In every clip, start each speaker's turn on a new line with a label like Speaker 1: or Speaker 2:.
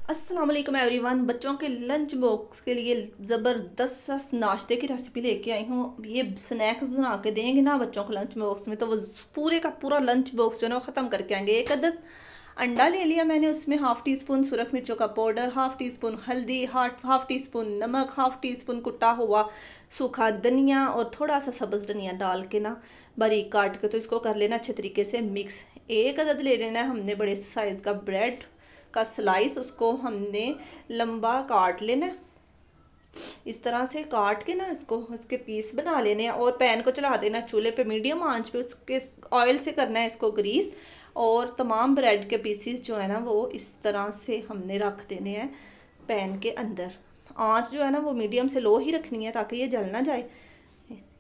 Speaker 1: अस्सलाम वालेकुम एवरीवन। बच्चों के लंच बॉक्स के लिए ज़बरदस्त नाश्ते की रेसिपी लेके आई हूँ। ये स्नैक बना के देंगे ना बच्चों को लंच बॉक्स में, तो वो पूरे का पूरा लंच बॉक्स जो है ना ख़त्म करके आएंगे। एक अदद अंडा ले लिया मैंने, उसमें हाफ़ टी स्पून सुरख मिर्चों का पाउडर, हाफ़ टी स्पून हल्दी, हाफ़ टी स्पून नमक, हाफ़ टी स्पून कुटा हुआ सूखा धनिया और थोड़ा सा सब्ज़ धनिया डाल के ना बारीक काट के तो इसको कर लेना अच्छे तरीके से मिक्स। एक अदद ले लेना है हमने बड़े साइज़ का ब्रेड का स्लाइस, उसको हमने लंबा काट लेना। इस तरह से काट के ना इसको उसके पीस बना लेने हैं और पैन को चला देना चूल्हे पे मीडियम आंच पे। उसके ऑयल से करना है इसको ग्रीस, और तमाम ब्रेड के पीसीस जो है ना वो इस तरह से हमने रख देने हैं पैन के अंदर। आंच जो है ना वो मीडियम से लो ही रखनी है ताकि ये जल ना जाए।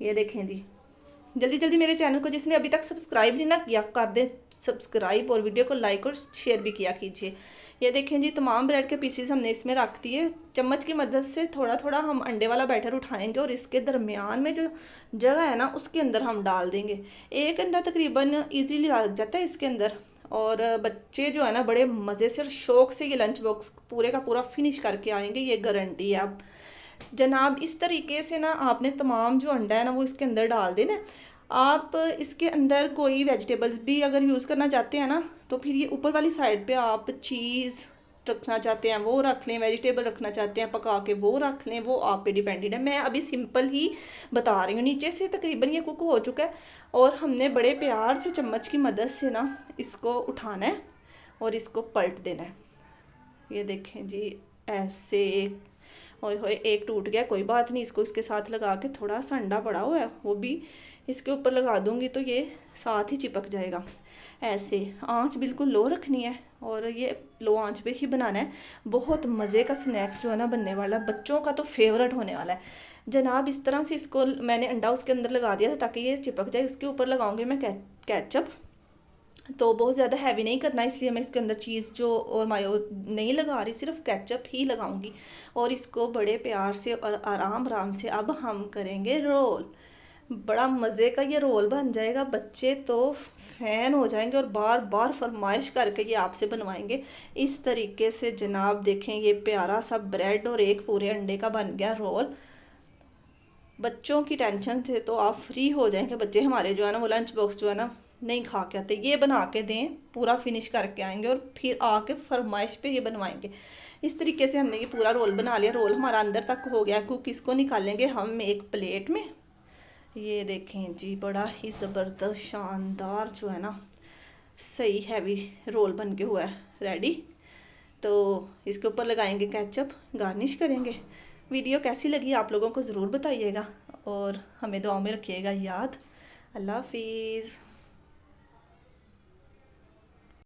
Speaker 1: ये देखें जी, जल्दी जल्दी मेरे चैनल को जिसने अभी तक सब्सक्राइब नहीं ना किया कर दे सब्सक्राइब, और वीडियो को लाइक और शेयर भी किया कीजिए। ये देखें जी, तमाम ब्रेड के पीसेस हमने इसमें रख दिए। चम्मच की मदद से थोड़ा थोड़ा हम अंडे वाला बैटर उठाएंगे और इसके दरमियान में जो जगह है ना उसके अंदर हम डाल देंगे। एक अंडा तकरीबन इजीली लग जाता है इसके अंदर, और बच्चे जो है ना बड़े मज़े से और शौक़ से ये लंच बॉक्स पूरे का पूरा फिनिश करके आएंगे, ये गारंटी है। अब जनाब इस तरीके से ना आपने तमाम जो अंडा है ना वो इसके अंदर डाल देना। आप इसके अंदर कोई वेजिटेबल्स भी अगर यूज़ करना चाहते हैं ना, तो फिर ये ऊपर वाली साइड पे आप चीज़ रखना चाहते हैं वो रख लें, वेजिटेबल रखना चाहते हैं पका के वो रख लें, वो आप पे डिपेंडेड है। मैं अभी सिंपल ही बता रही हूँ। नीचे से तकरीबन ये कुक हो चुका है और हमने बड़े प्यार से चम्मच की मदद से ना इसको उठाना है और इसको पलट देना है। ये देखें जी, ऐसे ओए होए एक टूट गया, कोई बात नहीं, इसको इसके साथ लगा के थोड़ा सा अंडा पड़ा हुआ है वो भी इसके ऊपर लगा दूंगी तो ये साथ ही चिपक जाएगा। ऐसे आंच बिल्कुल लो रखनी है और ये लो आंच पे ही बनाना है। बहुत मज़े का स्नैक्स जो है ना बनने वाला है, बच्चों का तो फेवरेट होने वाला है जनाब। इस तरह से इसको मैंने अंडा उसके अंदर लगा दिया था ताकि ये चिपक जाए। उसके ऊपर लगाऊंगी मैं केचप, तो बहुत ज़्यादा हैवी नहीं करना, इसलिए मैं इसके अंदर चीज़ जो और मायो नहीं लगा रही, सिर्फ केचप ही लगाऊंगी। और इसको बड़े प्यार से और आराम आराम से अब हम करेंगे रोल। बड़ा मज़े का ये रोल बन जाएगा, बच्चे तो फ़ैन हो जाएंगे और बार बार फरमाइश करके ये आपसे बनवाएंगे। इस तरीके से जनाब देखें, ये प्यारा सा ब्रेड और एक पूरे अंडे का बन गया रोल। बच्चों की टेंशन थे तो आप फ्री हो जाएंगे। बच्चे हमारे जो है ना वो लंच बॉक्स जो है ना नहीं खा के आते, ये बना के दें पूरा फिनिश करके आएंगे और फिर आके फरमाइश पे ये बनवाएंगे। इस तरीके से हमने ये पूरा रोल बना लिया। रोल हमारा अंदर तक हो गया कुक। इसको निकालेंगे हम एक प्लेट में। ये देखें जी, बड़ा ही ज़बरदस्त शानदार जो है ना सही हैवी रोल बन के हुआ है रेडी। तो इसके ऊपर लगाएंगे केचप, गार्निश करेंगे। वीडियो कैसी लगी आप लोगों को ज़रूर बताइएगा और हमें दुआ में रखिएगा याद। अल्लाह हाफिज़।